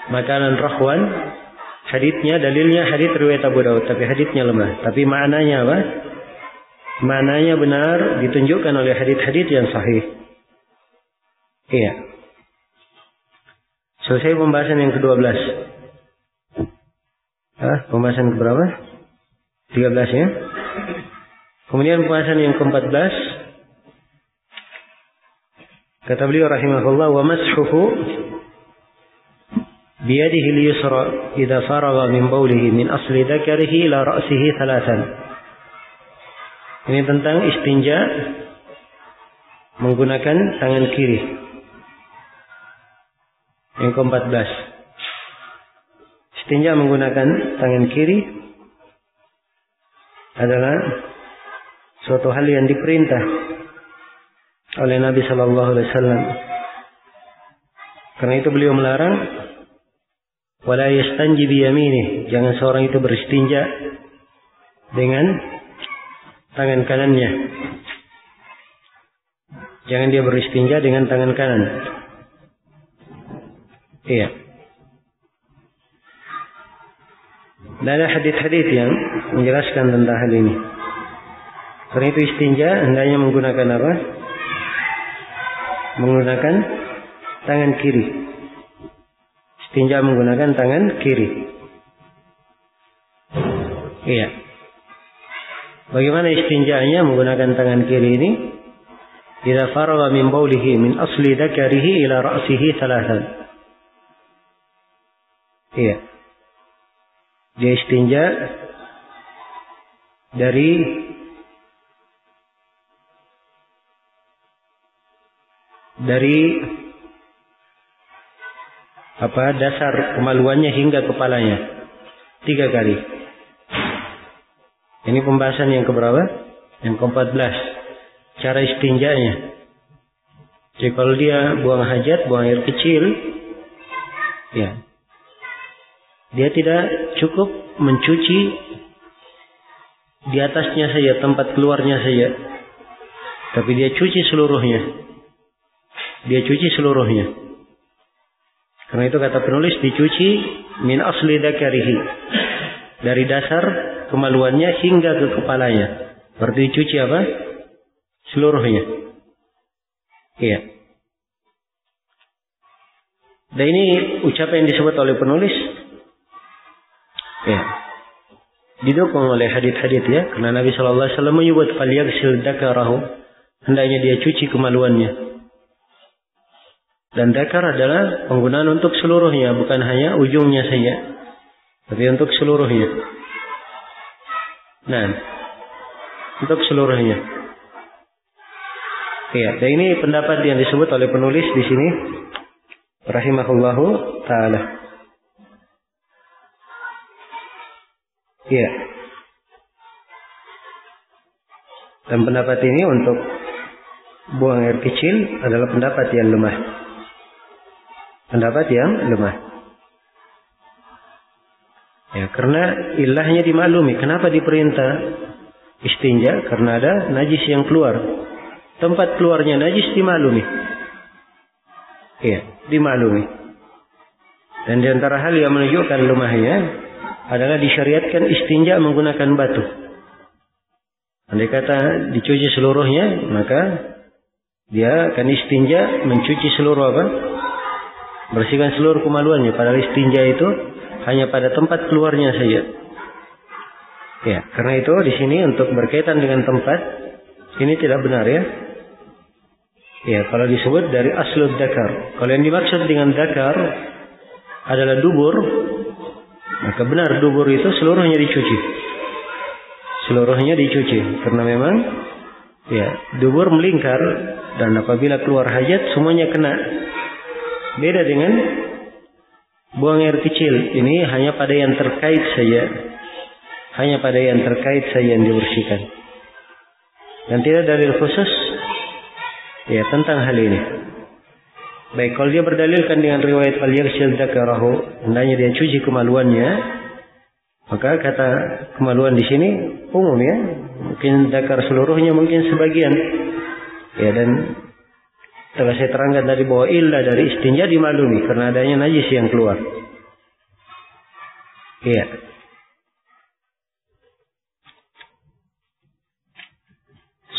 makanan rakhwan. Haditsnya, dalilnya hadits riwayat Abu Daud, tapi haditsnya lemah. Tapi maknanya apa? Maknanya benar, ditunjukkan oleh hadits-hadits yang sahih. Iya. Selesai pembahasan yang ke-12. Pembahasan ke-berapa? 13 ya. Kemudian pembahasan yang ke-14. Kata beliau rahimahullah, wa mashuhu biyadihi al-yusra idza faragha min bawlihi min asli dzakarihi ila ra'sihi thalathan. Ini tentang istinja menggunakan tangan kiri. Yang ke-14. Istinja menggunakan tangan kiri adalah suatu hal yang diperintah oleh Nabi Sallallahu Alaihi Wasallam. Karena itu beliau melarang, wala yastanji biyaminih, jangan seorang itu beristinja dengan tangan kanannya. Jangan dia beristinja dengan tangan kanan. Iya. Dan ada hadits-hadits yang menjelaskan tentang hal ini. Karena itu istinja hendaknya menggunakan apa? Menggunakan tangan kiri. Istinja menggunakan tangan kiri. Iya. Bagaimana istinjanya menggunakan tangan kiri ini? Idza faragha min baulihi min asli dzakarihi ila ra'sihi thalathan. Iya. Dia istinja dari dasar kemaluannya hingga kepalanya 3 kali. Ini pembahasan yang keberapa? Yang ke-14. Cara istinjanya. Jadi kalau dia buang hajat, buang air kecil, ya, dia tidak cukup mencuci di atasnya saja, tempat keluarnya saja. Tapi dia cuci seluruhnya. Dia cuci seluruhnya. Karena itu kata penulis dicuci min asli dzakarihi. Dari dasar kemaluannya hingga ke kepalanya. Berarti dicuci apa? Seluruhnya. Iya. Dan ini ucapan yang disebut oleh penulis. Ya. Didukung oleh hadits-hadits ya. Karena Nabi SAW menyebut falyaghsil dzakarahu. Hendaknya dia cuci kemaluannya. Dan dzakar adalah penggunaan untuk seluruhnya, bukan hanya ujungnya saja, tapi untuk seluruhnya. Nah, untuk seluruhnya. Ya, dan ini pendapat yang disebut oleh penulis di sini, rahimahullahu taala. Ya. Dan pendapat ini untuk buang air kecil adalah pendapat yang lemah. Pendapat yang lemah. Ya, karena ilahnya dimaklumi. Kenapa diperintah istinja? Karena ada najis yang keluar. Tempat keluarnya najis dimaklumi. Ya, dimaklumi. Dan di antara hal yang menunjukkan lemahnya adalah disyariatkan istinja menggunakan batu. Andai kata dicuci seluruhnya, maka dia akan istinja mencuci seluruh apa? Bersihkan seluruh kemaluannya. Padahal istinja itu hanya pada tempat keluarnya saja. Ya, karena itu di sini untuk berkaitan dengan tempat ini tidak benar ya. Ya, kalau disebut dari aslud dzakar. Kalau yang dimaksud dengan dzakar adalah dubur, maka benar dubur itu seluruhnya dicuci. Seluruhnya dicuci karena memang ya, dubur melingkar dan apabila keluar hajat semuanya kena. Beda dengan buang air kecil. Ini hanya pada yang terkait saja. Hanya pada yang terkait saja yang dibersihkan. Dan tidak dalil khusus ya tentang hal ini. Baik, kalau dia berdalilkan dengan riwayat falyaghsil dzakarahu, hendaknya dia cuci kemaluannya, maka kata kemaluan di sini umum ya. Mungkin dzakar seluruhnya, mungkin sebagian. Ya, dan telah saya terangkan tadi bahwa illah dari istinja dimaklumi karena adanya najis yang keluar. Iya.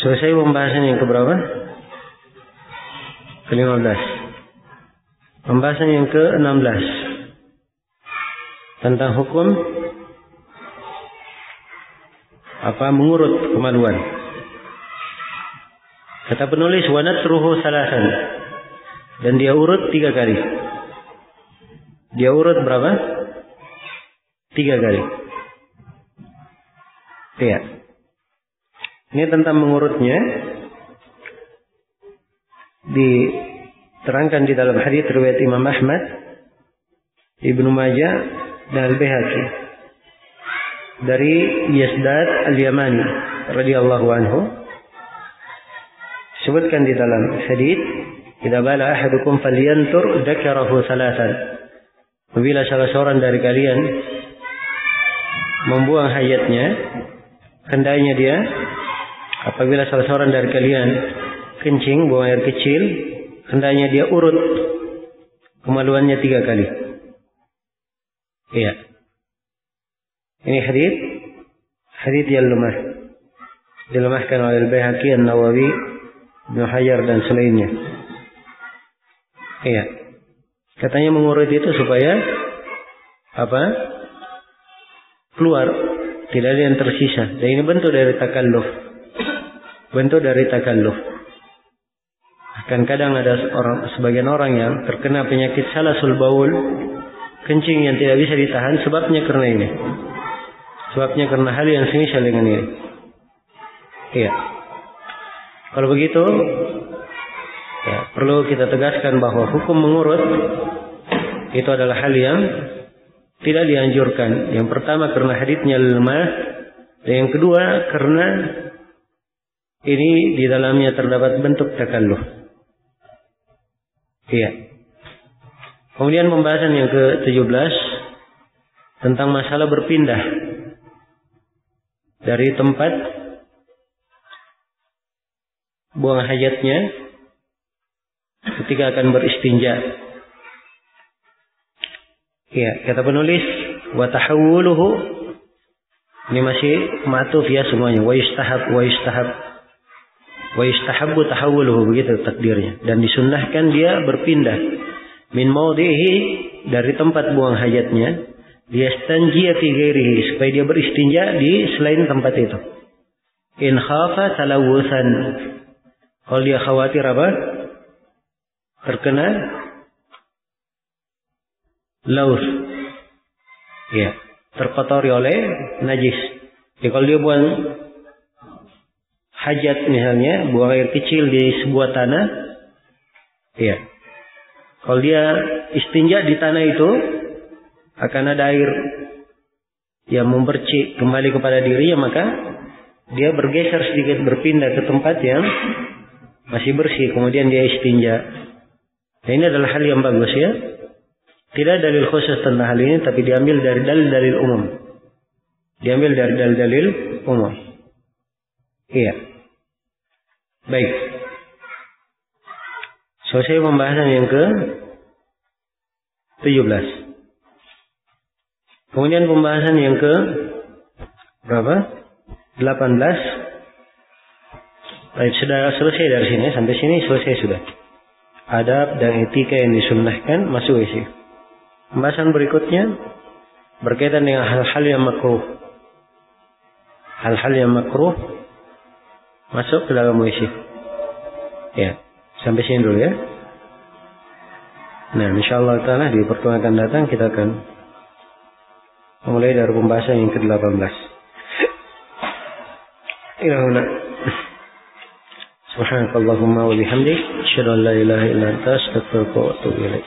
Selesai pembahasan yang keberapa? Ke-15. Pembahasan yang ke-16 tentang hukum mengurut kemaluan. Kata penulis wa natruhu salasan, dan dia urut 3 kali. Dia urut berapa? 3 kali. Iya. Ini tentang mengurutnya diterangkan di dalam hadis riwayat Imam Ahmad, Ibnu Majah dan Al-Baihaqi dari Yazdad Al-Yamani radhiyallahu anhu. Sebutkan di dalam hadis, "Idza bala ahadukum falyantur dzakarahu salasan." Apabila salah seorang dari kalian membuang hajatnya, hendaknya dia apabila salah seorang dari kalian kencing, buang air kecil, hendaknya dia urut kemaluannya 3 kali. Iya. Ini hadis yang lemah. Dilemahkan oleh Al-Baihaqi, An-Nawawi, Ibnu Hajar dan selainnya. Iya. Katanya mengurut itu supaya keluar, tidak ada yang tersisa. Dan ini bentuk dari takalluf. Bentuk dari takalluf. Akan kadang ada sebagian orang yang terkena penyakit salasul baul, kencing yang tidak bisa ditahan, sebabnya karena ini. Sebabnya karena hal yang semisal dengan ini. Iya. Kalau begitu, ya, perlu kita tegaskan bahwa hukum mengurut itu adalah hal yang tidak dianjurkan. Yang pertama karena haditsnya lemah, dan yang kedua karena ini di dalamnya terdapat bentuk takalluf. Iya. Kemudian pembahasan yang ke-17 tentang masalah berpindah. dari tempat buang hajatnya ketika akan beristinja. Ya, kata penulis wa tahawuluhu, ini masih ma'tuf ya semuanya. Wa yustahabbu tahawuluhu, begitu takdirnya. Dan disunnahkan dia berpindah min maudhihi, dari tempat buang hajatnya, liyastanjiya fi ghairihi, supaya dia beristinja di selain tempat itu. In khafa talawusan, kalau dia khawatir apa? Terkena laus, ya, terkotori oleh najis. Jadi kalau dia buang hajat misalnya, buang air kecil di sebuah tanah, ya, kalau dia istinja di tanah itu akan ada air yang mempercik kembali kepada dirinya, maka dia bergeser sedikit, berpindah ke tempat yang masih bersih, kemudian dia istinja. Nah, ini adalah hal yang bagus ya. Tidak dalil khusus tentang hal ini, tapi diambil dari dalil-dalil umum. Diambil dari dalil-dalil umum. Iya. Baik. Selesai pembahasan yang ke-17. Kemudian pembahasan yang ke berapa? 18. Baik, sudah selesai dari sini. Sampai sini selesai sudah. Adab dan etika yang disunnahkan masuk isi. Pembahasan berikutnya berkaitan dengan hal-hal yang makruh. Hal-hal yang makruh masuk ke dalam isi. Ya, sampai sini dulu ya. Nah, insyaallah taala di pertemuan akan datang kita akan mulai dari pembahasan yang ke-18. Ilahuna. Subhanakallahumma wa bihamdik, asyhadu an la ilaha illa anta, astaghfiruka wa atubu ilaik.